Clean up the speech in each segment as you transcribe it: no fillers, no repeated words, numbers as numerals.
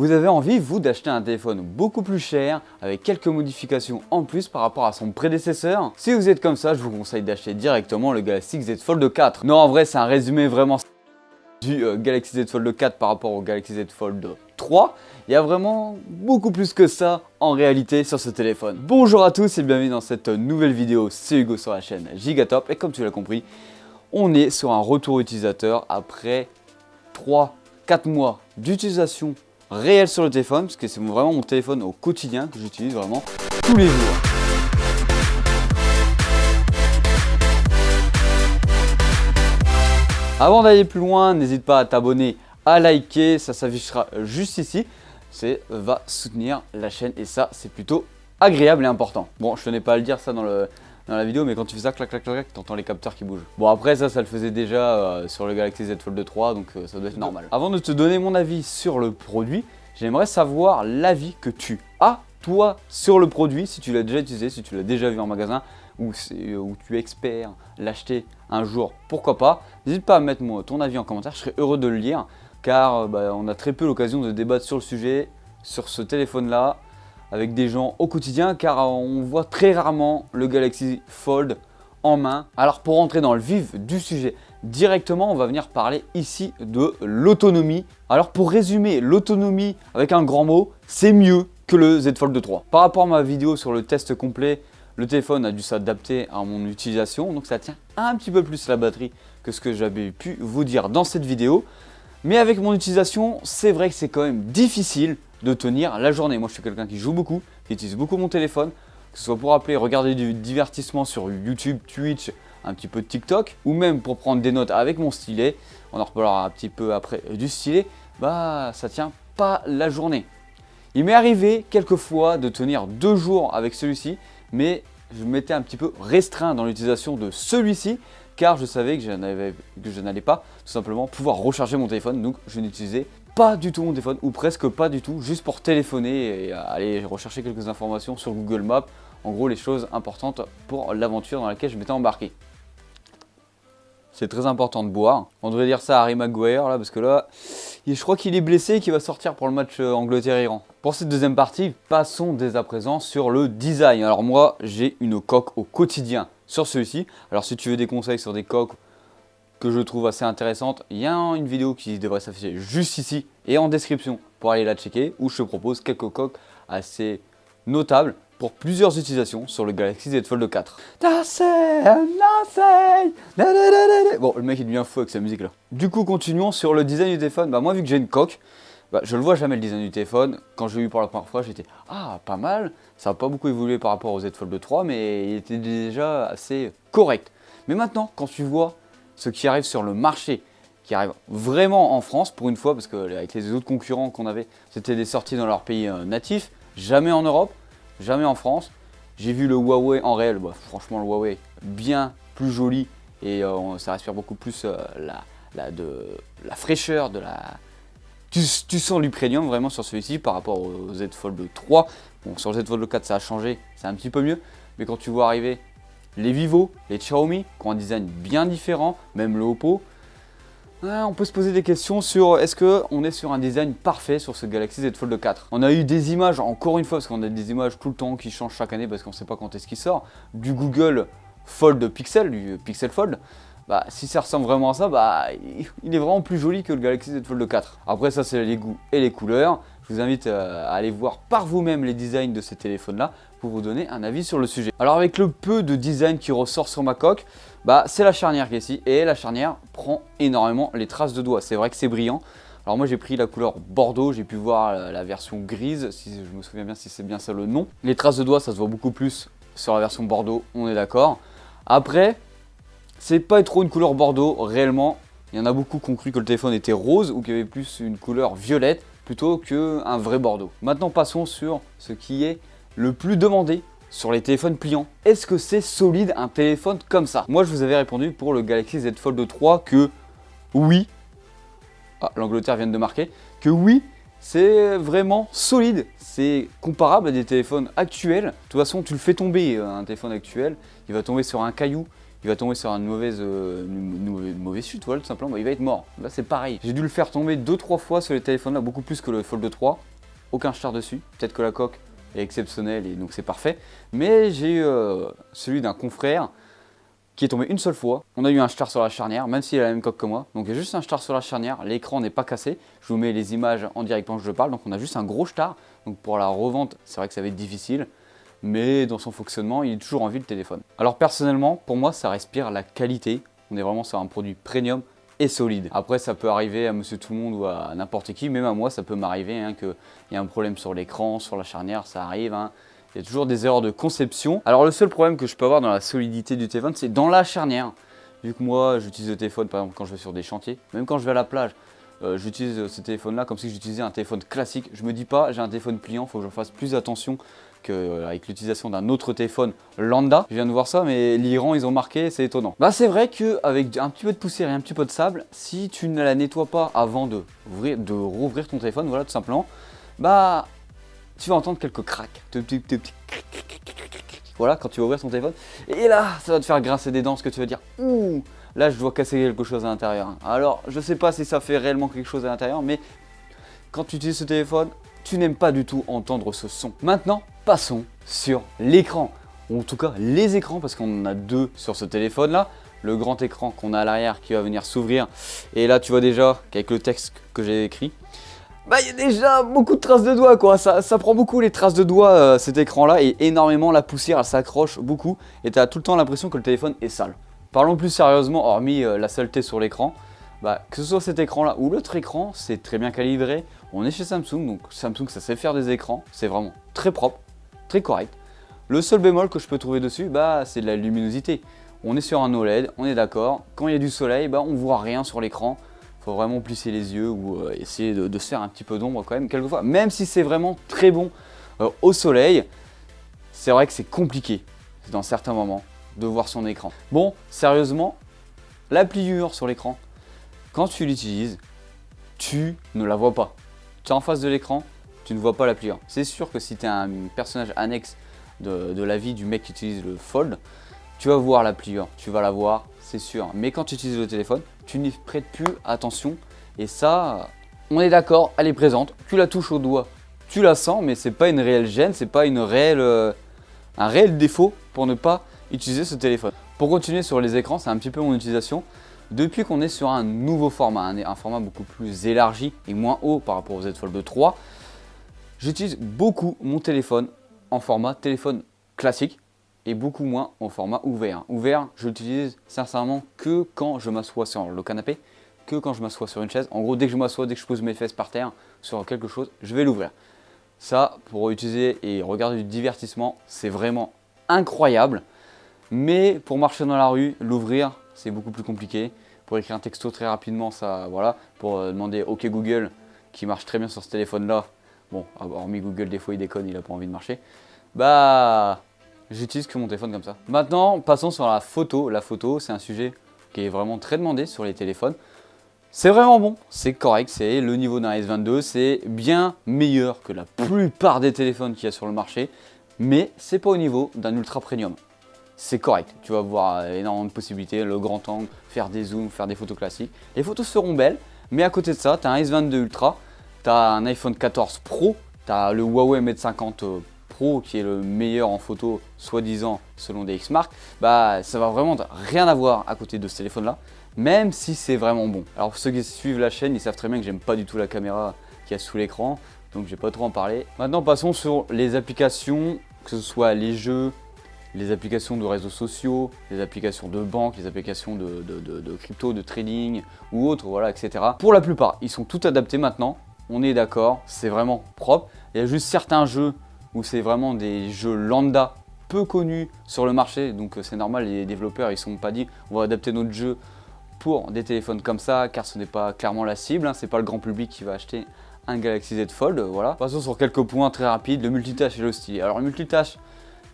Vous avez envie, vous, d'acheter un téléphone beaucoup plus cher, avec quelques modifications en plus par rapport à son prédécesseur. Si vous êtes comme ça, je vous conseille d'acheter directement le Galaxy Z Fold 4. Non, en vrai, c'est un résumé vraiment du Galaxy Z Fold 4 par rapport au Galaxy Z Fold 3. Il y a vraiment beaucoup plus que ça en réalité sur ce téléphone. Bonjour à tous et bienvenue dans cette nouvelle vidéo, c'est Hugo sur la chaîne Gigatop. Et comme tu l'as compris, on est sur un retour utilisateur après 3-4 mois d'utilisation réelle sur le téléphone, parce que c'est vraiment mon téléphone au quotidien que j'utilise vraiment tous les jours. Avant d'aller plus loin, n'hésite pas à t'abonner, à liker, ça s'affichera juste ici. Va soutenir la chaîne et ça c'est plutôt agréable et important. Bon, je tenais pas à le dire ça dans la vidéo, mais quand tu fais ça, clac clac clac, t'entends les capteurs qui bougent. Bon, après ça le faisait déjà sur le Galaxy Z Fold 3, donc ça doit être normal. Avant de te donner mon avis sur le produit, j'aimerais savoir l'avis que tu as toi sur le produit, si tu l'as déjà utilisé, si tu l'as déjà vu en magasin, ou tu espères l'acheter un jour, pourquoi pas. N'hésite pas à mettre ton avis en commentaire, je serais heureux de le lire, car on a très peu l'occasion de débattre sur le sujet, sur ce téléphone-là, avec des gens au quotidien, car on voit très rarement le Galaxy Fold en main. Alors pour rentrer dans le vif du sujet directement, on va venir parler ici de l'autonomie. Alors pour résumer l'autonomie avec un grand mot, c'est mieux que le Z Fold 3. Par rapport à ma vidéo sur le test complet, le téléphone a dû s'adapter à mon utilisation, donc ça tient un petit peu plus la batterie que ce que j'avais pu vous dire dans cette vidéo. Mais avec mon utilisation, c'est vrai que c'est quand même difficile de tenir la journée. Moi je suis quelqu'un qui joue beaucoup, qui utilise beaucoup mon téléphone, que ce soit pour appeler, regarder du divertissement sur YouTube, Twitch, un petit peu de TikTok, ou même pour prendre des notes avec mon stylet. On en reparlera un petit peu après du stylet. Ça tient pas la journée. Il m'est arrivé quelquefois de tenir 2 jours avec celui-ci, mais je m'étais un petit peu restreint dans l'utilisation de celui-ci, car je savais que je n'allais pas tout simplement pouvoir recharger mon téléphone, donc je n'utilisais pas du tout mon téléphone, ou presque pas du tout, juste pour téléphoner et aller rechercher quelques informations sur Google Maps, en gros les choses importantes pour l'aventure dans laquelle je m'étais embarqué. C'est très important de boire. On devrait dire ça à Harry Maguire là, parce que là, je crois qu'il est blessé et qu'il va sortir pour le match Angleterre-Iran. Pour cette deuxième partie, passons dès à présent sur le design. Alors moi, j'ai une coque au quotidien sur celui-ci. Alors si tu veux des conseils sur des coques que je trouve assez intéressantes, il y a une vidéo qui devrait s'afficher juste ici et en description pour aller la checker, où je te propose quelques coques assez notables pour plusieurs utilisations sur le Galaxy Z Fold 4. Bon, le mec il devient fou avec sa musique là. Du coup, continuons sur le design du téléphone. Moi, vu que j'ai une coque, je le vois jamais le design du téléphone. Quand je l'ai vu pour la première fois, j'étais pas mal. Ça n'a pas beaucoup évolué par rapport au Z Fold 3, mais il était déjà assez correct. Mais maintenant, quand tu vois ce qui arrive sur le marché, qui arrive vraiment en France pour une fois, parce qu'avec les autres concurrents qu'on avait, c'était des sorties dans leur pays natif, jamais en Europe, jamais en France. J'ai vu le Huawei en réel, franchement le Huawei bien plus joli et ça respire beaucoup plus la fraîcheur, tu sens du premium vraiment sur celui-ci par rapport au Z Fold 3. Bon, sur le Z Fold 4 ça a changé, c'est un petit peu mieux, mais quand tu vois arriver les Vivo, les Xiaomi qui ont un design bien différent, même le Oppo, on peut se poser des questions sur est-ce qu'on est sur un design parfait sur ce Galaxy Z Fold 4. On a eu des images, encore une fois, parce qu'on a des images tout le temps qui changent chaque année parce qu'on ne sait pas quand est-ce qu'il sort, du Google Fold Pixel, du Pixel Fold. Si ça ressemble vraiment à ça, il est vraiment plus joli que le Galaxy Z Fold 4. Après ça, c'est les goûts et les couleurs. Je vous invite à aller voir par vous-même les designs de ces téléphones-là pour vous donner un avis sur le sujet. Alors avec le peu de design qui ressort sur ma coque, c'est la charnière qui est ici et la charnière prend énormément les traces de doigts. C'est vrai que c'est brillant. Alors moi j'ai pris la couleur bordeaux, j'ai pu voir la version grise, si je me souviens bien si c'est bien ça le nom. Les traces de doigts ça se voit beaucoup plus sur la version bordeaux, on est d'accord. Après, c'est pas trop une couleur bordeaux réellement. Il y en a beaucoup qui ont cru que le téléphone était rose ou qu'il y avait plus une couleur violette plutôt qu'un vrai bordeaux. Maintenant passons sur ce qui est le plus demandé sur les téléphones pliants. Est-ce que c'est solide un téléphone comme ça? Moi je vous avais répondu pour le Galaxy Z Fold 3 que oui. L'Angleterre vient de marquer. Que oui, c'est vraiment solide. C'est comparable à des téléphones actuels. De toute façon tu le fais tomber, un téléphone actuel, il va tomber sur un caillou, il va tomber sur une mauvaise chute, voilà, tout simplement, il va être mort. Là c'est pareil. J'ai dû le faire tomber 2-3 fois sur les téléphones là, beaucoup plus que le Fold 3. aucun star dessus. Peut-être que la coque est exceptionnelle et donc c'est parfait. Mais j'ai eu celui d'un confrère qui est tombé une seule fois. On a eu un star sur la charnière, même s'il a la même coque que moi. Donc il y a juste un star sur la charnière, l'écran n'est pas cassé. Je vous mets les images en direct pendant que je parle. Donc on a juste un gros star. Donc pour la revente, c'est vrai que ça va être difficile. Mais dans son fonctionnement, il est toujours en vie le téléphone. Alors personnellement, pour moi, ça respire la qualité. On est vraiment sur un produit premium et solide. Après, ça peut arriver à monsieur tout le monde ou à n'importe qui. Même à moi, ça peut m'arriver qu'il y a un problème sur l'écran, sur la charnière, ça arrive. Il y a toujours des erreurs de conception. Alors le seul problème que je peux avoir dans la solidité du téléphone, c'est dans la charnière. Vu que moi, j'utilise le téléphone par exemple quand je vais sur des chantiers, même quand je vais à la plage, j'utilise ce téléphone-là comme si j'utilisais un téléphone classique. Je me dis pas, j'ai un téléphone pliant, il faut que je fasse plus attention qu'avec l'utilisation d'un autre téléphone lambda. Je viens de voir ça, mais l'Iran, ils ont marqué, c'est étonnant. Bah c'est vrai qu'avec un petit peu de poussière et un petit peu de sable, si tu ne la nettoies pas avant de rouvrir ton téléphone, voilà tout simplement, bah tu vas entendre quelques cracks, voilà, quand tu vas ouvrir ton téléphone. Et là, ça va te faire grincer des dents, ce que tu vas dire, ouh, là je dois casser quelque chose à l'intérieur. Alors, je sais pas si ça fait réellement quelque chose à l'intérieur, mais quand tu utilises ce téléphone, tu n'aimes pas du tout entendre ce son. Maintenant, passons sur l'écran. Ou en tout cas, les écrans, parce qu'on en a deux sur ce téléphone-là. Le grand écran qu'on a à l'arrière qui va venir s'ouvrir. Et là, tu vois déjà qu'avec le texte que j'ai écrit, bah il y a déjà beaucoup de traces de doigts quoi, ça prend beaucoup les traces de doigts cet écran là et énormément la poussière elle s'accroche beaucoup et tu as tout le temps l'impression que le téléphone est sale. Parlons plus sérieusement, hormis la saleté sur l'écran, bah, que ce soit cet écran là ou l'autre écran, c'est très bien calibré. On est chez Samsung, donc Samsung ça sait faire des écrans, c'est vraiment très propre, très correct. Le seul bémol que je peux trouver dessus, bah c'est de la luminosité. On est sur un OLED, on est d'accord, quand il y a du soleil, bah on voit rien sur l'écran. Faut vraiment plisser les yeux ou essayer de se faire un petit peu d'ombre quand même quelquefois. Même si c'est vraiment très bon au soleil, c'est vrai que c'est compliqué dans certains moments de voir son écran. Bon, sérieusement, la pliure sur l'écran, quand tu l'utilises, tu ne la vois pas. Tu es en face de l'écran, tu ne vois pas la pliure. C'est sûr que si tu es un personnage annexe de la vie du mec qui utilise le Fold, tu vas voir la pliure, tu vas la voir, c'est sûr. Mais quand tu utilises le téléphone, tu n'y prêtes plus attention. Et ça, on est d'accord, elle est présente. Tu la touches au doigt, tu la sens, mais c'est pas une réelle gêne, c'est pas un réel défaut pour ne pas utiliser ce téléphone. Pour continuer sur les écrans, c'est un petit peu mon utilisation. Depuis qu'on est sur un nouveau format, un format beaucoup plus élargi et moins haut par rapport au Z Fold 3, j'utilise beaucoup mon téléphone en format téléphone classique et beaucoup moins en format ouvert. Ouvert, je l'utilise sincèrement que quand je m'assois sur le canapé, que quand je m'assois sur une chaise. En gros, dès que je m'assois, dès que je pose mes fesses par terre sur quelque chose, je vais l'ouvrir. Ça, pour utiliser et regarder du divertissement, c'est vraiment incroyable. Mais pour marcher dans la rue, l'ouvrir, c'est beaucoup plus compliqué. Pour écrire un texto très rapidement, ça, voilà. Pour demander OK Google, qui marche très bien sur ce téléphone-là. Bon, hormis Google, des fois il déconne, il n'a pas envie de marcher. Bah, j'utilise que mon téléphone comme ça. Maintenant, passons sur la photo. La photo, c'est un sujet qui est vraiment très demandé sur les téléphones. C'est vraiment bon, c'est correct, c'est le niveau d'un S22, c'est bien meilleur que la plupart des téléphones qu'il y a sur le marché, mais c'est pas au niveau d'un ultra premium. C'est correct, tu vas voir énormément de possibilités, le grand angle, faire des zooms, faire des photos classiques. Les photos seront belles, mais à côté de ça, tu as un S22 Ultra, tu as un iPhone 14 Pro, tu as le Huawei Mate 50 Pro qui est le meilleur en photo, soi-disant selon des Xmark. Bah ça va vraiment rien avoir à côté de ce téléphone là. Même si c'est vraiment bon. Alors pour ceux qui suivent la chaîne, ils savent très bien que j'aime pas du tout la caméra qu'il y a sous l'écran, donc je vais pas trop en parler. Maintenant passons sur les applications, que ce soit les jeux, les applications de réseaux sociaux, les applications de banque, les applications de crypto, de trading ou autres, voilà, etc. Pour la plupart, ils sont tous adaptés maintenant, on est d'accord, c'est vraiment propre. Il y a juste certains jeux où c'est vraiment des jeux lambda, peu connus sur le marché, donc c'est normal, les développeurs ils ne sont pas dit on va adapter notre jeu pour des téléphones comme ça, car ce n'est pas clairement la cible, hein, c'est pas le grand public qui va acheter un Galaxy Z Fold, voilà. Passons sur quelques points très rapides, le multitâche et le stylet. Alors le multitâche,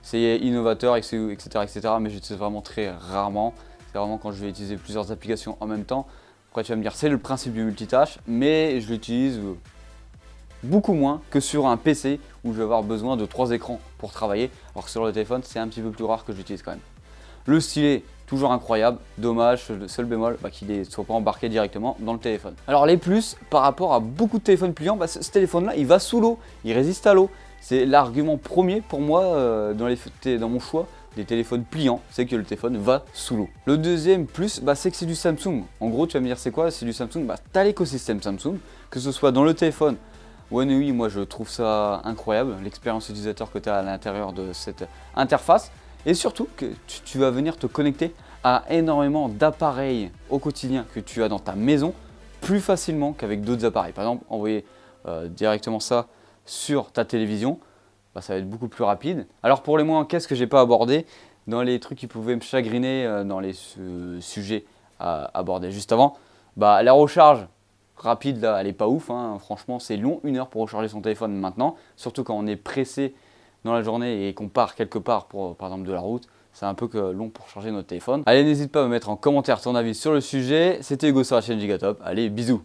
c'est innovateur, etc., etc., mais j'utilise vraiment très rarement. C'est vraiment quand je vais utiliser plusieurs applications en même temps. Après tu vas me dire c'est le principe du multitâche, mais je l'utilise beaucoup moins que sur un PC où je vais avoir besoin de 3 écrans pour travailler, alors que sur le téléphone c'est un petit peu plus rare que j'utilise quand même. Le stylet, toujours incroyable. Dommage, le seul bémol, qu'il ne soit pas embarqué directement dans le téléphone. Alors les plus, par rapport à beaucoup de téléphones pliants, ce téléphone-là, il va sous l'eau, il résiste à l'eau. C'est l'argument premier pour moi dans mon choix des téléphones pliants, c'est que le téléphone va sous l'eau. Le deuxième plus, c'est que c'est du Samsung. En gros, tu vas me dire c'est quoi? C'est du Samsung. Tu as l'écosystème Samsung, que ce soit dans le téléphone. One UI, moi je trouve ça incroyable, l'expérience utilisateur que tu as à l'intérieur de cette interface. Et surtout que tu vas venir te connecter à énormément d'appareils au quotidien que tu as dans ta maison plus facilement qu'avec d'autres appareils. Par exemple, envoyer directement ça sur ta télévision, ça va être beaucoup plus rapide. Alors pour les moins, qu'est-ce que j'ai pas abordé dans les trucs qui pouvaient me chagriner dans les sujets à aborder juste avant, la recharge rapide là, elle est pas ouf, franchement c'est long, 1 heure pour recharger son téléphone maintenant, surtout quand on est pressé dans la journée et qu'on part quelque part pour par exemple de la route, c'est un peu long pour charger notre téléphone. Allez, n'hésite pas à me mettre en commentaire ton avis sur le sujet. C'était Hugo sur la chaîne Gigatop. Allez, bisous.